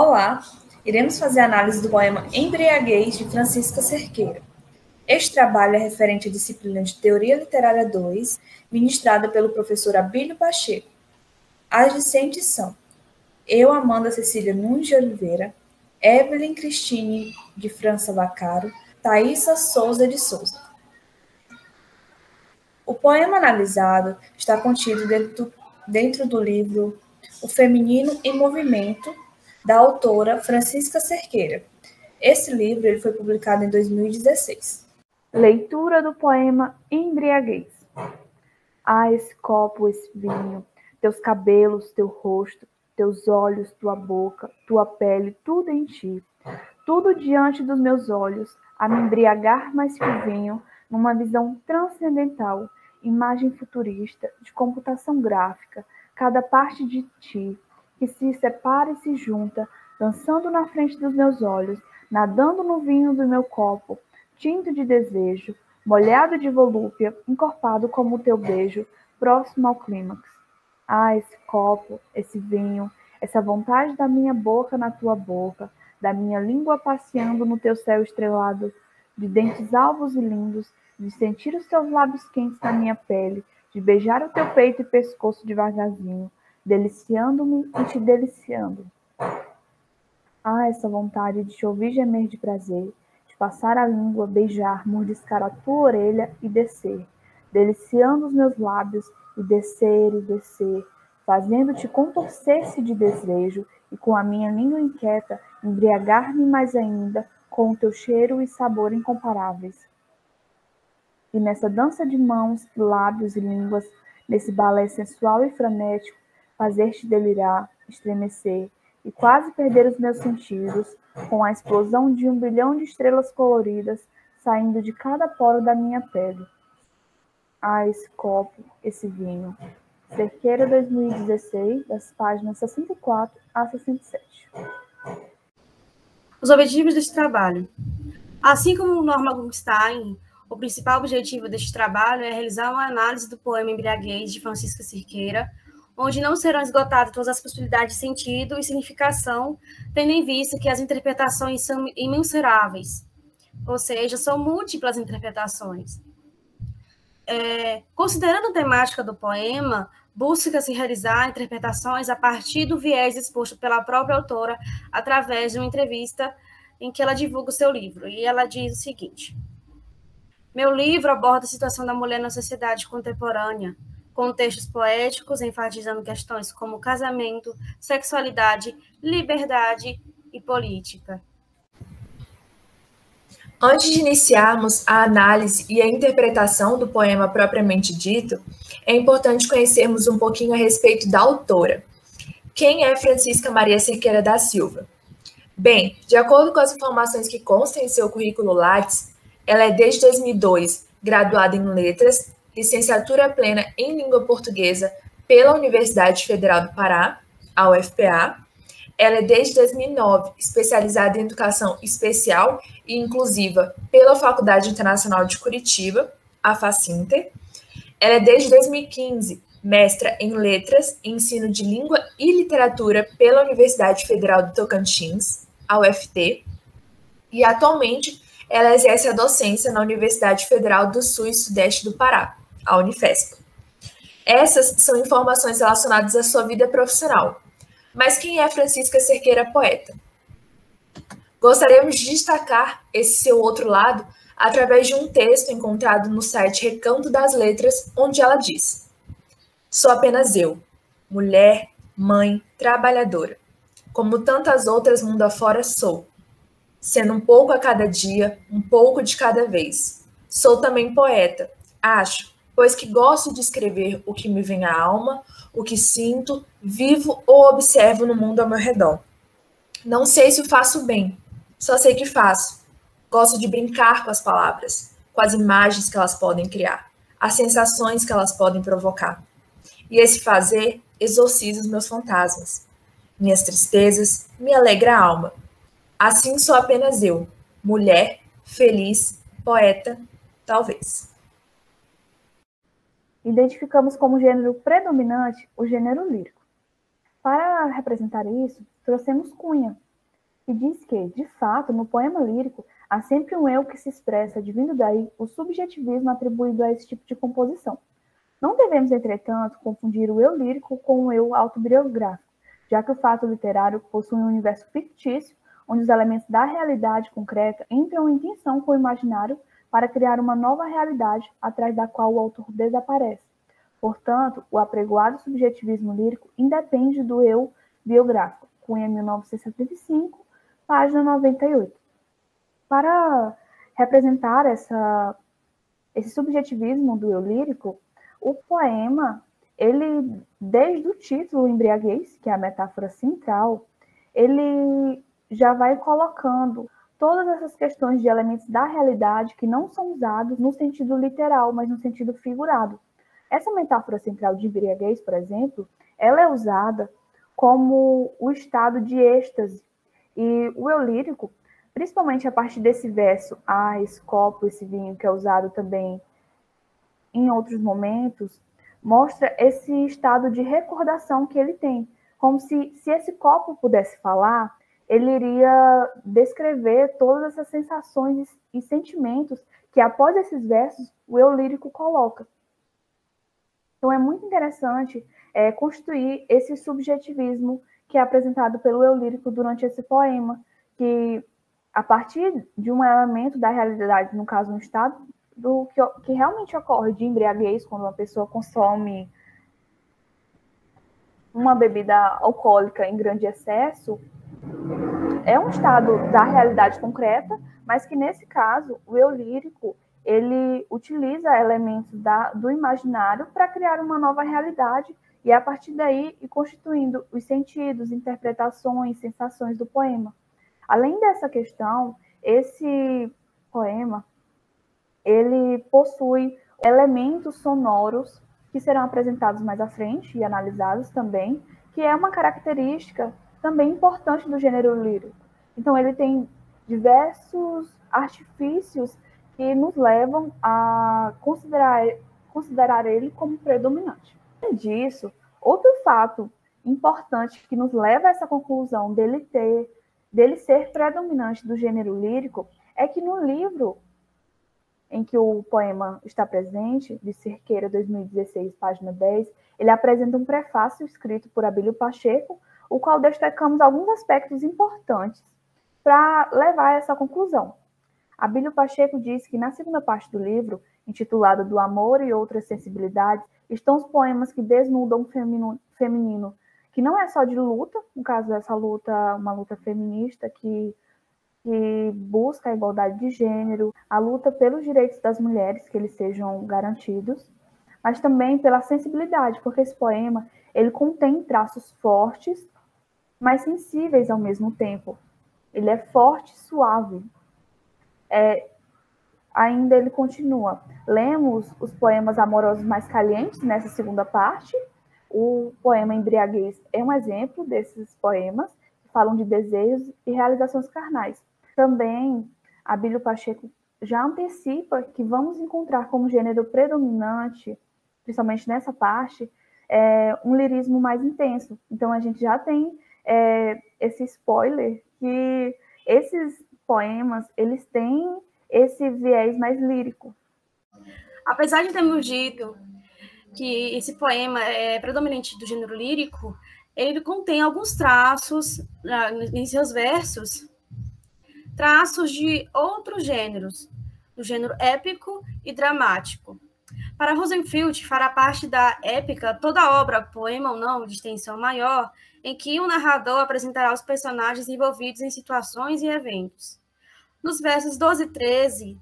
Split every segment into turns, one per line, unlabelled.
Olá, iremos fazer a análise do poema Embriaguez, de Francisca Cerqueira. Este trabalho é referente à disciplina de Teoria Literária 2, ministrada pelo professor Abílio Pacheco. As discentes são eu, Amanda Cecília Nunes de Oliveira, Evelyn Cristine de França Vaccaro, Thaisa Souza de Souza. O poema analisado está contido dentro do livro O Feminino em Movimento, da autora Francisca Cerqueira. Esse livro foi publicado em 2016.
Leitura do poema Embriaguez. Ah, esse copo, esse vinho, teus cabelos, teu rosto, teus olhos, tua boca, tua pele, tudo em ti. Tudo diante dos meus olhos, a me embriagar mais que o vinho, numa visão transcendental, imagem futurista, de computação gráfica, cada parte de ti, que se separa e se junta, dançando na frente dos meus olhos, nadando no vinho do meu copo, tinto de desejo, molhado de volúpia, encorpado como o teu beijo, próximo ao clímax. Ah, esse copo, esse vinho, essa vontade da minha boca na tua boca, da minha língua passeando no teu céu estrelado, de dentes alvos e lindos, de sentir os teus lábios quentes na minha pele, de beijar o teu peito e pescoço devagarzinho, deliciando-me e te deliciando. Ah, essa vontade de te ouvir gemer de prazer, de passar a língua, beijar, mordiscar a tua orelha e descer, deliciando os meus lábios e descer, fazendo-te contorcer-se de desejo e com a minha língua inquieta embriagar-me mais ainda com o teu cheiro e sabor incomparáveis. E nessa dança de mãos, lábios e línguas, nesse balé sensual e frenético, fazer-te delirar, estremecer e quase perder os meus sentidos, com a explosão de 1 bilhão de estrelas coloridas saindo de cada poro da minha pele. Ah, esse copo, esse vinho. Cerqueira 2016, das páginas 64 a 67.
Os objetivos deste trabalho. Assim como Norma Gumstein, o principal objetivo deste trabalho é realizar uma análise do poema Embriaguez, de Francisca Cerqueira, onde não serão esgotadas todas as possibilidades de sentido e significação, tendo em vista que as interpretações são imensuráveis, ou seja, são múltiplas interpretações. Considerando a temática do poema, busca-se realizar interpretações a partir do viés exposto pela própria autora através de uma entrevista em que ela divulga o seu livro. E ela diz o seguinte: meu livro aborda a situação da mulher na sociedade contemporânea, com textos poéticos enfatizando questões como casamento, sexualidade, liberdade e política.
Antes de iniciarmos a análise e a interpretação do poema propriamente dito, é importante conhecermos um pouquinho a respeito da autora. Quem é Francisca Maria Cerqueira da Silva? Bem, de acordo com as informações que constam em seu currículo Lattes, ela é desde 2002 graduada em Letras, licenciatura plena em Língua Portuguesa pela Universidade Federal do Pará, a UFPA. Ela é desde 2009 especializada em Educação Especial e Inclusiva pela Faculdade Internacional de Curitiba, a Facinter. Ela é desde 2015 mestra em Letras e Ensino de Língua e Literatura pela Universidade Federal do Tocantins, a UFT. E atualmente ela exerce a docência na Universidade Federal do Sul e Sudeste do Pará, a Unifesp. Essas são informações relacionadas à sua vida profissional. Mas quem é Francisca Cerqueira poeta? Gostaríamos de destacar esse seu outro lado através de um texto encontrado no site Recanto das Letras, onde ela diz: sou apenas eu, mulher, mãe, trabalhadora. Como tantas outras mundo afora sou, sendo um pouco a cada dia, um pouco de cada vez. Sou também poeta, acho, pois que gosto de escrever o que me vem à alma, o que sinto, vivo ou observo no mundo ao meu redor. Não sei se o faço bem, só sei que faço. Gosto de brincar com as palavras, com as imagens que elas podem criar, as sensações que elas podem provocar. E esse fazer exorciza os meus fantasmas. Minhas tristezas me alegra a alma. Assim sou apenas eu, mulher, feliz, poeta, talvez.
Identificamos como gênero predominante o gênero lírico. Para representar isso, trouxemos Cunha, e diz que, de fato, no poema lírico, há sempre um eu que se expressa, advindo daí o subjetivismo atribuído a esse tipo de composição. Não devemos, entretanto, confundir o eu lírico com o eu autobiográfico, já que o fato literário possui um universo fictício, onde os elementos da realidade concreta entram em tensão com o imaginário para criar uma nova realidade atrás da qual o autor desaparece. Portanto, o apregoado subjetivismo lírico independe do eu biográfico. Cunha, 1975, página 98. Para representar esse subjetivismo do eu lírico, o poema, ele, desde o título embriaguez, que é a metáfora central, ele já vai colocando todas essas questões de elementos da realidade que não são usados no sentido literal, mas no sentido figurado. Essa metáfora central de embriaguez, por exemplo, ela é usada como o estado de êxtase. E o eu lírico, principalmente a partir desse verso, esse copo, esse vinho, que é usado também em outros momentos, mostra esse estado de recordação que ele tem. Como se esse copo pudesse falar, ele iria descrever todas essas sensações e sentimentos que, após esses versos, o eu lírico coloca. Então, é muito interessante construir esse subjetivismo que é apresentado pelo eu lírico durante esse poema, que, a partir de um elemento da realidade, no caso, um estado do que realmente ocorre de embriaguez, quando uma pessoa consome uma bebida alcoólica em grande excesso, é um estado da realidade concreta, mas que, nesse caso, o eu lírico, ele utiliza elementos do imaginário para criar uma nova realidade e, a partir daí, ir constituindo os sentidos, interpretações, sensações do poema. Além dessa questão, esse poema, ele possui elementos sonoros que serão apresentados mais à frente e analisados também, que é uma característica também importante do gênero lírico. Então, ele tem diversos artifícios que nos levam a considerar ele como predominante. Além disso, outro fato importante que nos leva a essa conclusão dele ser predominante do gênero lírico é que no livro em que o poema está presente, de Cerqueira, 2016, página 10, ele apresenta um prefácio escrito por Abílio Pacheco, o qual destacamos alguns aspectos importantes para levar a essa conclusão. Abílio Pacheco diz que na segunda parte do livro, intitulada Do Amor e Outras Sensibilidades, estão os poemas que desnudam o feminino, que não é só de luta, no caso dessa luta, uma luta feminista que busca a igualdade de gênero, a luta pelos direitos das mulheres, que eles sejam garantidos, mas também pela sensibilidade, porque esse poema ele contém traços fortes, mas sensíveis ao mesmo tempo. Ele é forte e suave. Ainda ele continua. Lemos os poemas amorosos mais calientes nessa segunda parte. O poema Embriaguez é um exemplo desses poemas que falam de desejos e realizações carnais. Também, Abílio Pacheco já antecipa que vamos encontrar como gênero predominante, principalmente nessa parte, um lirismo mais intenso. Então, a gente já tem esse spoiler que esses poemas, eles têm esse viés mais lírico.
Apesar de termos dito que esse poema é predominante do gênero lírico, ele contém alguns traços em seus versos, traços de outros gêneros, do gênero épico e dramático. Para Rosenfield, fará parte da épica toda obra, poema ou não, de extensão maior, em que o narrador apresentará os personagens envolvidos em situações e eventos. Nos versos 12 e 13,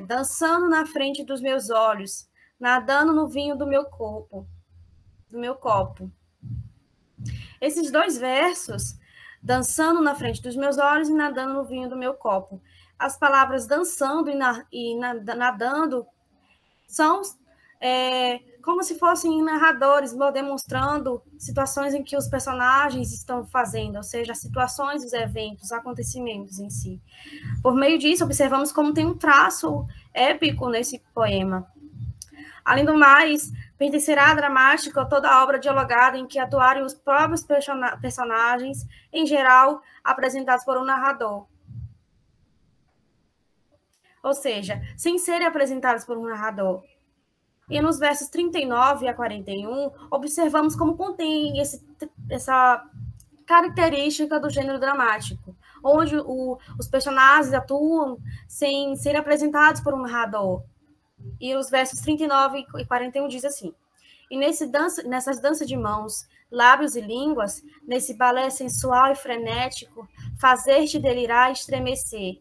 dançando na frente dos meus olhos, nadando no vinho do meu copo. Esses dois versos, dançando na frente dos meus olhos e nadando no vinho do meu copo. As palavras dançando e nadando são como se fossem narradores demonstrando situações em que os personagens estão fazendo, ou seja, as situações, os eventos, os acontecimentos em si. Por meio disso, observamos como tem um traço épico nesse poema. Além do mais, Pertencerá à dramática toda obra dialogada em que atuarem os próprios personagens, em geral, apresentados por um narrador. Ou seja, sem serem apresentados por um narrador. E nos versos 39 a 41, observamos como contém essa característica do gênero dramático, onde os personagens atuam sem serem apresentados por um narrador. E os versos 39 e 41 diz assim: e nessas danças de mãos, lábios e línguas, nesse balé sensual e frenético, fazer-te delirar e estremecer.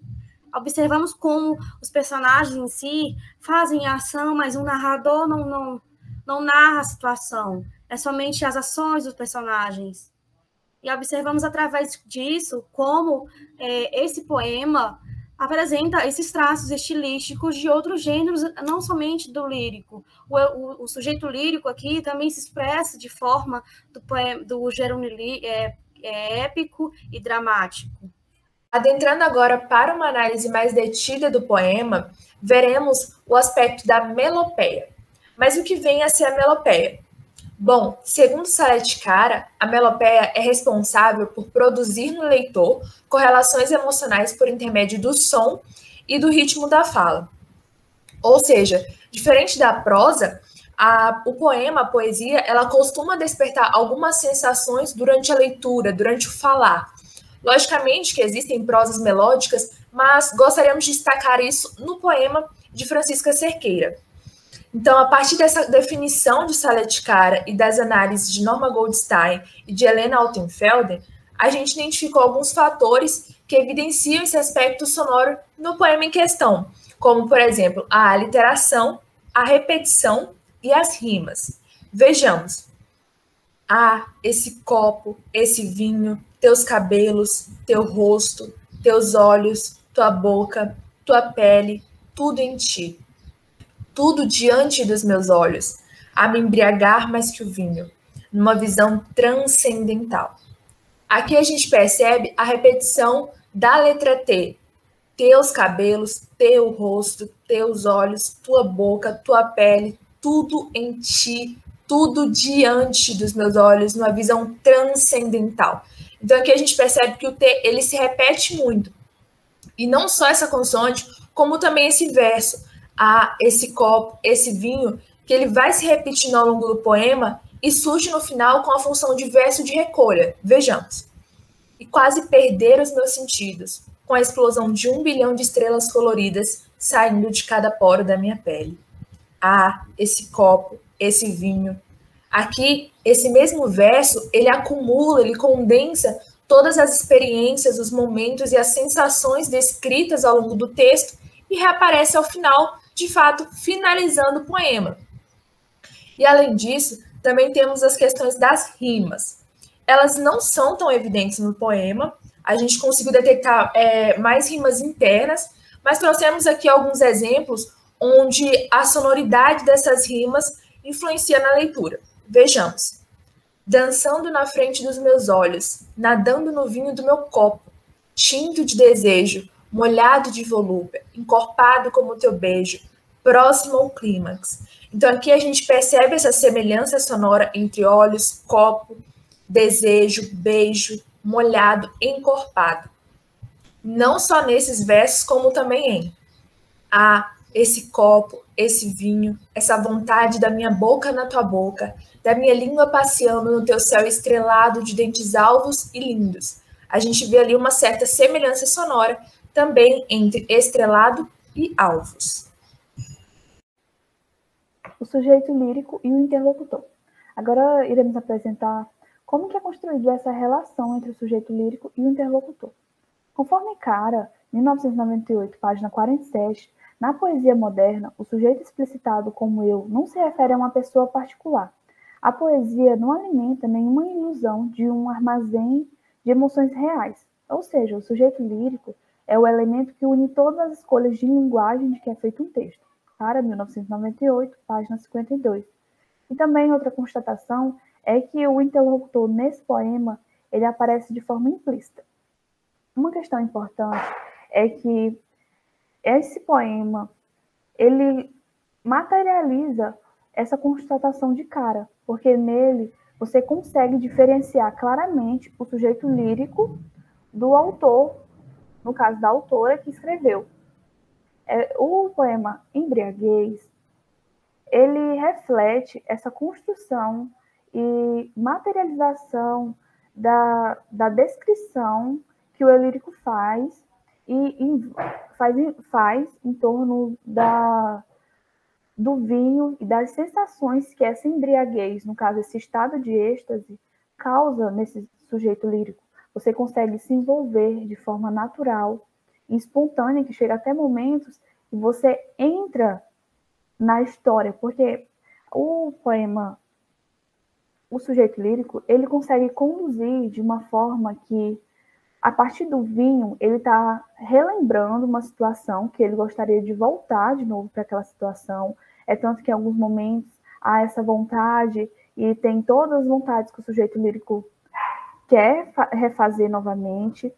Observamos como os personagens em si fazem a ação, mas o narrador não narra a situação. É somente as ações dos personagens. E observamos através disso como esse poema apresenta esses traços estilísticos de outros gêneros, não somente do lírico. O sujeito lírico aqui também se expressa de forma do gênero épico e dramático.
Adentrando agora para uma análise mais detida do poema, veremos o aspecto da melopeia. Mas o que vem a ser a melopeia? Bom, segundo Saletti-Cara, a melopeia é responsável por produzir no leitor correlações emocionais por intermédio do som e do ritmo da fala. Ou seja, diferente da prosa, o poema, a poesia, ela costuma despertar algumas sensações durante a leitura, durante o falar. Logicamente que existem prosas melódicas, mas gostaríamos de destacar isso no poema de Francisca Cerqueira. Então, a partir dessa definição de Saletti-Cara e das análises de Norma Goldstein e de Helena Altenfelder, a gente identificou alguns fatores que evidenciam esse aspecto sonoro no poema em questão, como, por exemplo, a aliteração, a repetição e as rimas. Vejamos. Esse copo, esse vinho, teus cabelos, teu rosto, teus olhos, tua boca, tua pele, tudo em ti. Tudo diante dos meus olhos, a me embriagar mais que o vinho, numa visão transcendental. Aqui a gente percebe a repetição da letra T. Teus cabelos, teu rosto, teus olhos, tua boca, tua pele, tudo em ti, tudo diante dos meus olhos, numa visão transcendental. Então aqui a gente percebe que o T ele se repete muito. E não só essa consoante, como também esse verso. Esse copo, esse vinho, que ele vai se repetindo ao longo do poema e surge no final com a função de verso de recolha. Vejamos. E quase perder os meus sentidos, com a explosão de 1 bilhão de estrelas coloridas saindo de cada poro da minha pele. Esse copo, esse vinho. Aqui, esse mesmo verso, ele acumula, ele condensa todas as experiências, os momentos e as sensações descritas ao longo do texto e reaparece ao final, de fato, finalizando o poema. E, além disso, também temos as questões das rimas. Elas não são tão evidentes no poema, a gente conseguiu detectar mais rimas internas, mas trouxemos aqui alguns exemplos onde a sonoridade dessas rimas influencia na leitura. Vejamos. Dançando na frente dos meus olhos, nadando no vinho do meu copo, tinto de desejo, molhado de volúpia, encorpado como o teu beijo, próximo ao clímax. Então aqui a gente percebe essa semelhança sonora entre olhos, copo, desejo, beijo, molhado, encorpado. Não só nesses versos, como também em esse copo, esse vinho, essa vontade da minha boca na tua boca, da minha língua passeando no teu céu estrelado de dentes alvos e lindos. A gente vê ali uma certa semelhança sonora também entre estrelado e alvos.
O sujeito lírico e o interlocutor. Agora iremos apresentar como que é construída essa relação entre o sujeito lírico e o interlocutor. Conforme Cara, 1998, página 47, na poesia moderna, o sujeito explicitado como eu não se refere a uma pessoa particular. A poesia não alimenta nenhuma ilusão de um armazém de emoções reais. Ou seja, o sujeito lírico é o elemento que une todas as escolhas de linguagem de que é feito um texto. Cara, 1998, página 52. E também outra constatação é que o interlocutor nesse poema ele aparece de forma implícita. Uma questão importante é que esse poema ele materializa essa constatação de cara, porque nele você consegue diferenciar claramente o sujeito lírico do autor, no caso da autora que escreveu. O poema Embriaguez, ele reflete essa construção e materialização da descrição que o eu lírico faz em torno do vinho e das sensações que essa embriaguez, no caso, esse estado de êxtase, causa nesse sujeito lírico. Você consegue se envolver de forma natural e espontânea, que chega até momentos que você entra na história, porque o poema, o sujeito lírico, ele consegue conduzir de uma forma que, a partir do vinho, ele está relembrando uma situação que ele gostaria de voltar de novo para aquela situação. É tanto que em alguns momentos há essa vontade e tem todas as vontades que o sujeito lírico quer refazer novamente.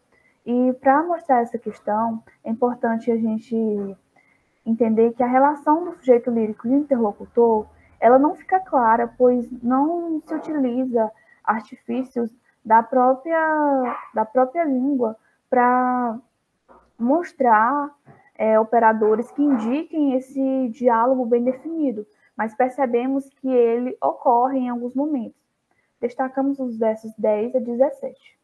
E para mostrar essa questão, é importante a gente entender que a relação do sujeito lírico e o interlocutor, ela não fica clara, pois não se utiliza artifícios da própria língua para mostrar operadores que indiquem esse diálogo bem definido, mas percebemos que ele ocorre em alguns momentos. Destacamos os versos 10 a 17.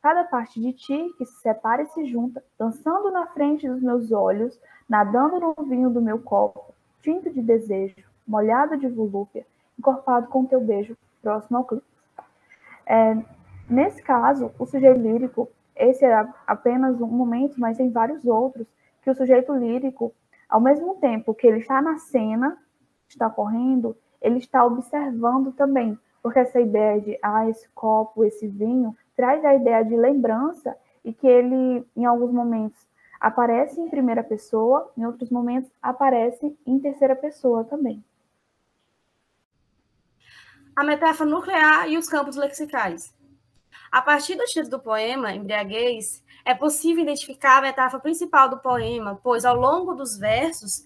Cada parte de ti que se separa e se junta, dançando na frente dos meus olhos, nadando no vinho do meu copo, tinto de desejo, molhado de volúpia, encorpado com teu beijo, próximo ao clímax. Nesse caso, o sujeito lírico, esse é apenas um momento, mas tem vários outros, que o sujeito lírico, ao mesmo tempo que ele está na cena, está correndo, ele está observando também, porque essa ideia de esse copo, esse vinho, traz a ideia de lembrança e que ele, em alguns momentos, aparece em primeira pessoa, em outros momentos, aparece em terceira pessoa também.
A metáfora nuclear e os campos lexicais. A partir do título do poema, Embriaguez, é possível identificar a metáfora principal do poema, pois ao longo dos versos,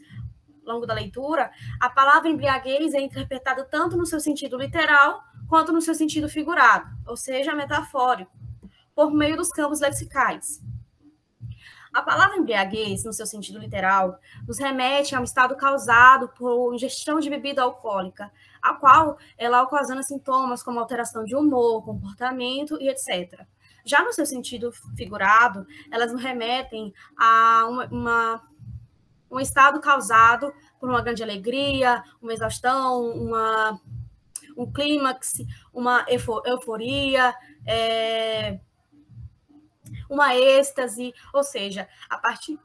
ao longo da leitura, a palavra embriaguez é interpretada tanto no seu sentido literal quanto no seu sentido figurado, ou seja, metafórico, por meio dos campos lexicais. A palavra embriaguez, no seu sentido literal, nos remete a um estado causado por ingestão de bebida alcoólica, a qual ela ocasiona sintomas como alteração de humor, comportamento e etc. Já no seu sentido figurado, elas nos remetem a um estado causado por uma grande alegria, uma exaustão, um clímax, uma euforia, uma êxtase, ou seja, a partir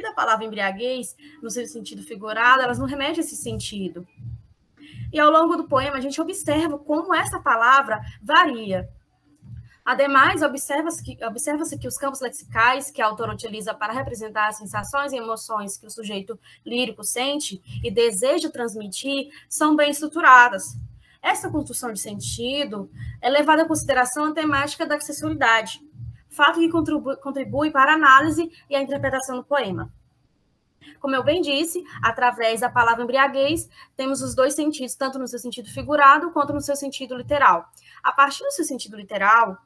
da palavra embriaguez, no seu sentido figurado, elas não remetem a esse sentido. E ao longo do poema, a gente observa como essa palavra varia. Ademais, observa-se que os campos lexicais que a autora utiliza para representar as sensações e emoções que o sujeito lírico sente e deseja transmitir são bem estruturadas. Essa construção de sentido é levada em consideração a temática da sexualidade, fato que contribui para a análise e a interpretação do poema. Como eu bem disse, através da palavra embriaguez, temos os dois sentidos, tanto no seu sentido figurado quanto no seu sentido literal. A partir do seu sentido literal,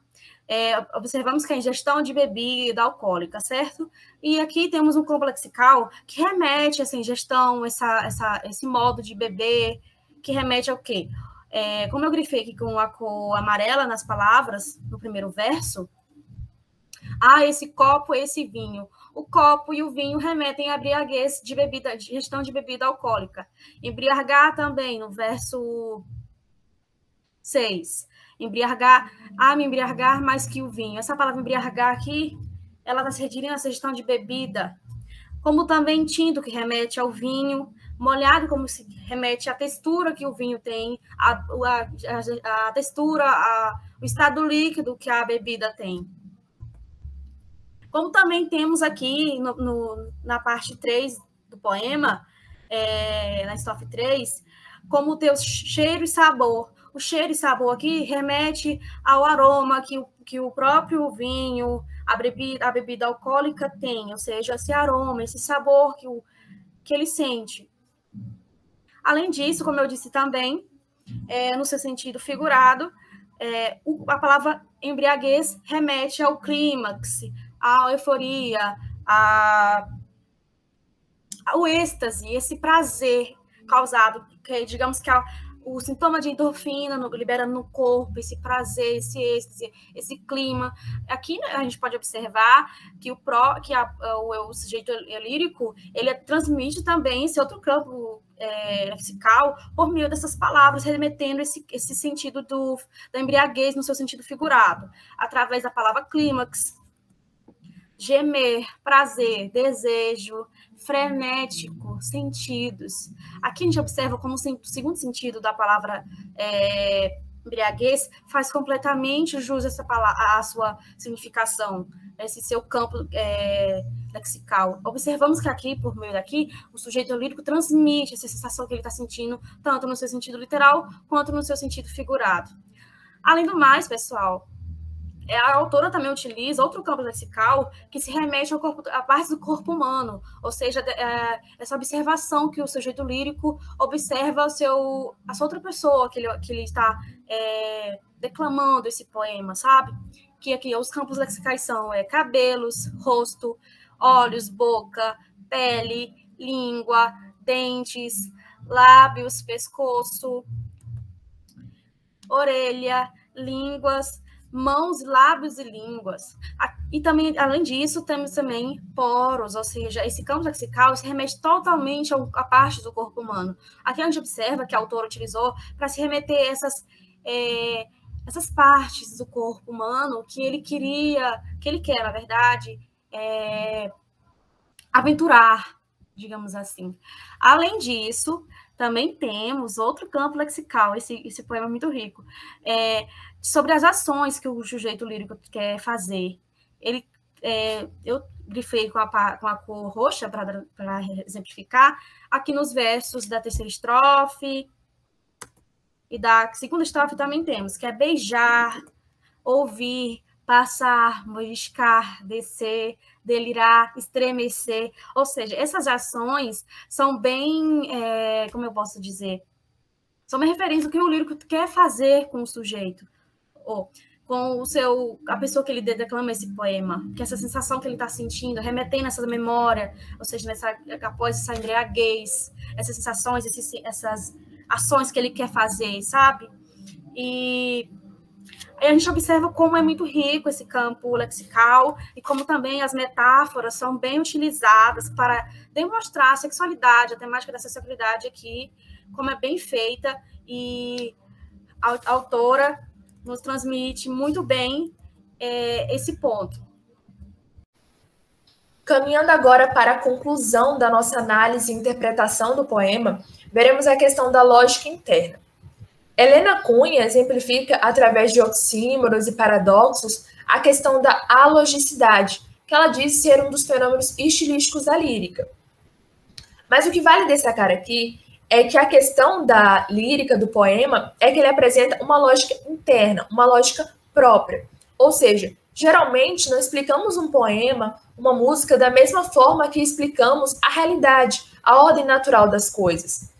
observamos que a ingestão de bebida alcoólica, certo? E aqui temos um campo lexical que remete a essa ingestão, esse modo de beber, que remete ao quê? Como eu grifei aqui com a cor amarela nas palavras, no primeiro verso, esse copo, esse vinho. O copo e o vinho remetem a embriaguez de bebida, de ingestão de bebida alcoólica. Embriagar também, no verso 6. Embriagar, me embriagar mais que o vinho. Essa palavra embriagar aqui, ela está se referindo a essa gestão de bebida. Como também tinto, que remete ao vinho. Molhado, como se remete à textura que o vinho tem, a textura, o estado líquido que a bebida tem. Como também temos aqui na parte 3 do poema, na estrofe 3, como o teu cheiro e sabor. O cheiro e sabor aqui remete ao aroma que o próprio vinho, a bebida alcoólica tem, ou seja, esse aroma, esse sabor que ele sente. Além disso, como eu disse também, no seu sentido figurado, a palavra embriaguez remete ao clímax, à euforia, ao êxtase, esse prazer causado, que digamos que o sintoma de endorfina liberando no corpo, esse prazer, esse êxtase, esse clima. Aqui a gente pode observar que o sujeito lírico, ele transmite também esse outro campo lexical por meio dessas palavras, remetendo esse sentido da embriaguez no seu sentido figurado, através da palavra clímax, gemer, prazer, desejo, frenético, sentidos. Aqui a gente observa como o segundo sentido da palavra embriaguez faz completamente jus à sua significação, esse seu campo lexical. Observamos que aqui, por meio daqui, o sujeito lírico transmite essa sensação que ele está sentindo, tanto no seu sentido literal, quanto no seu sentido figurado. Além do mais, pessoal, a autora também utiliza outro campo lexical que se remete à parte do corpo humano, ou seja, essa observação que o sujeito lírico observa a sua outra pessoa, que ele está declamando esse poema, sabe? Que aqui os campos lexicais são cabelos, rosto, olhos, boca, pele, língua, dentes, lábios, pescoço, orelha, línguas, mãos, lábios e línguas. E também, além disso, temos também poros, ou seja, esse campo lexical se remete totalmente à parte do corpo humano. Aqui a gente observa que a autora utilizou para se remeter essas partes do corpo humano que ele quer, na verdade, aventurar, digamos assim. Além disso, também temos outro campo lexical, esse poema é muito rico, sobre as ações que o sujeito lírico quer fazer. Eu grifei com a cor roxa para exemplificar, aqui nos versos da terceira estrofe e da segunda estrofe também temos, que é beijar, ouvir, passar, mordiscar, descer, delirar, estremecer. Ou seja, essas ações são bem, como eu posso dizer, são uma referência do que o lírico quer fazer com o sujeito, ou com a pessoa que ele declama esse poema, que essa sensação que ele está sentindo, remetendo essa memória, ou seja, após essa embriaguez, essas sensações, essas ações que ele quer fazer, sabe? E aí a gente observa como é muito rico esse campo lexical e como também as metáforas são bem utilizadas para demonstrar a sexualidade, a temática da sexualidade aqui, como é bem feita, e a autora nos transmite muito bem esse ponto.
Caminhando agora para a conclusão da nossa análise e interpretação do poema, veremos a questão da lógica interna. Helena Cunha exemplifica, através de oxímoros e paradoxos, a questão da alogicidade, que ela diz ser um dos fenômenos estilísticos da lírica. Mas o que vale destacar aqui é que a questão da lírica do poema é que ele apresenta uma lógica interna, uma lógica própria. Ou seja, geralmente não explicamos um poema, uma música, da mesma forma que explicamos a realidade, a ordem natural das coisas.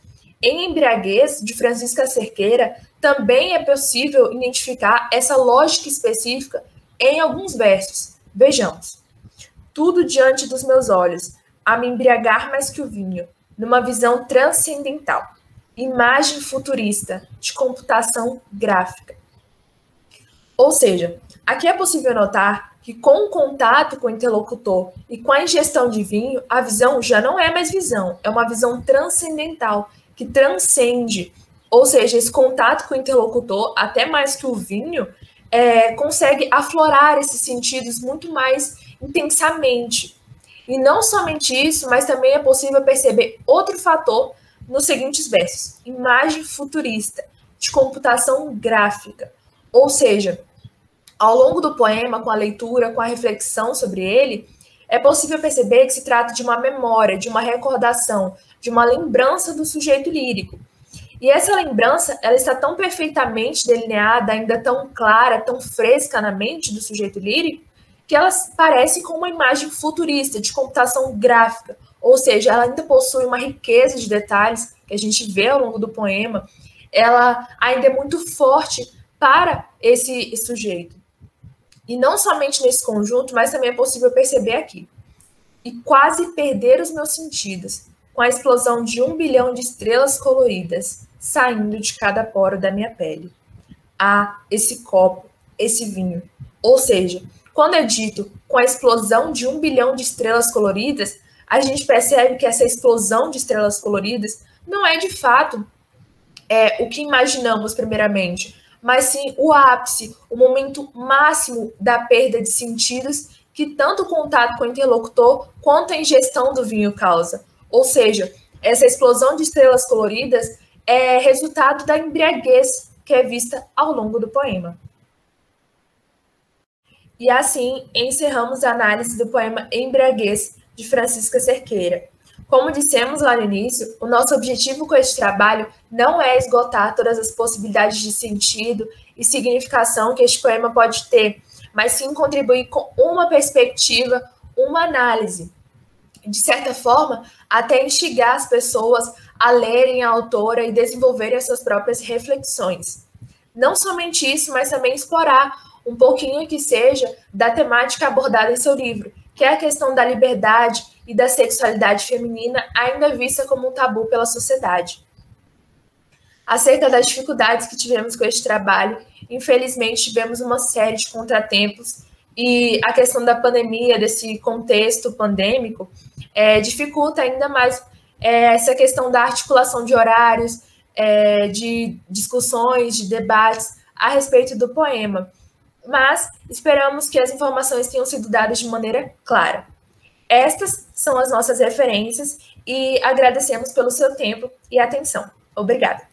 Em Embriaguez, de Francisca Cerqueira, também é possível identificar essa lógica específica em alguns versos. Vejamos. Tudo diante dos meus olhos, a me embriagar mais que o vinho, numa visão transcendental, imagem futurista, de computação gráfica. Ou seja, aqui é possível notar que com o contato com o interlocutor e com a ingestão de vinho, a visão já não é mais visão, é uma visão transcendental, que transcende, ou seja, esse contato com o interlocutor, até mais que o vinho, consegue aflorar esses sentidos muito mais intensamente. E não somente isso, mas também é possível perceber outro fator nos seguintes versos. Imagem futurista, de computação gráfica. Ou seja, ao longo do poema, com a leitura, com a reflexão sobre ele, é possível perceber que se trata de uma memória, de uma recordação, de uma lembrança do sujeito lírico. E essa lembrança, ela está tão perfeitamente delineada, ainda tão clara, tão fresca na mente do sujeito lírico, que ela parece com uma imagem futurista, de computação gráfica, ou seja, ela ainda possui uma riqueza de detalhes que a gente vê ao longo do poema, ela ainda é muito forte para esse sujeito. E não somente nesse conjunto, mas também é possível perceber aqui. E quase perder os meus sentidos, com a explosão de 1 bilhão de estrelas coloridas saindo de cada poro da minha pele. Ah, esse copo, esse vinho. Ou seja, quando é dito com a explosão de 1 bilhão de estrelas coloridas, a gente percebe que essa explosão de estrelas coloridas não é de fato o que imaginamos primeiramente, mas sim o ápice, o momento máximo da perda de sentidos que tanto o contato com o interlocutor quanto a ingestão do vinho causa. Ou seja, essa explosão de estrelas coloridas é resultado da embriaguez que é vista ao longo do poema. E assim encerramos a análise do poema Embriaguez, de Francisca Cerqueira. Como dissemos lá no início, o nosso objetivo com este trabalho não é esgotar todas as possibilidades de sentido e significação que este poema pode ter, mas sim contribuir com uma perspectiva, uma análise. De certa forma, até instigar as pessoas a lerem a autora e desenvolverem as suas próprias reflexões. Não somente isso, mas também explorar um pouquinho que seja da temática abordada em seu livro, que é a questão da liberdade e da sexualidade feminina ainda vista como um tabu pela sociedade. Acerca das dificuldades que tivemos com este trabalho, infelizmente tivemos uma série de contratempos e a questão da pandemia, desse contexto pandêmico, dificulta ainda mais essa questão da articulação de horários, de discussões, de debates a respeito do poema. Mas esperamos que as informações tenham sido dadas de maneira clara. Estas são as nossas referências e agradecemos pelo seu tempo e atenção. Obrigada.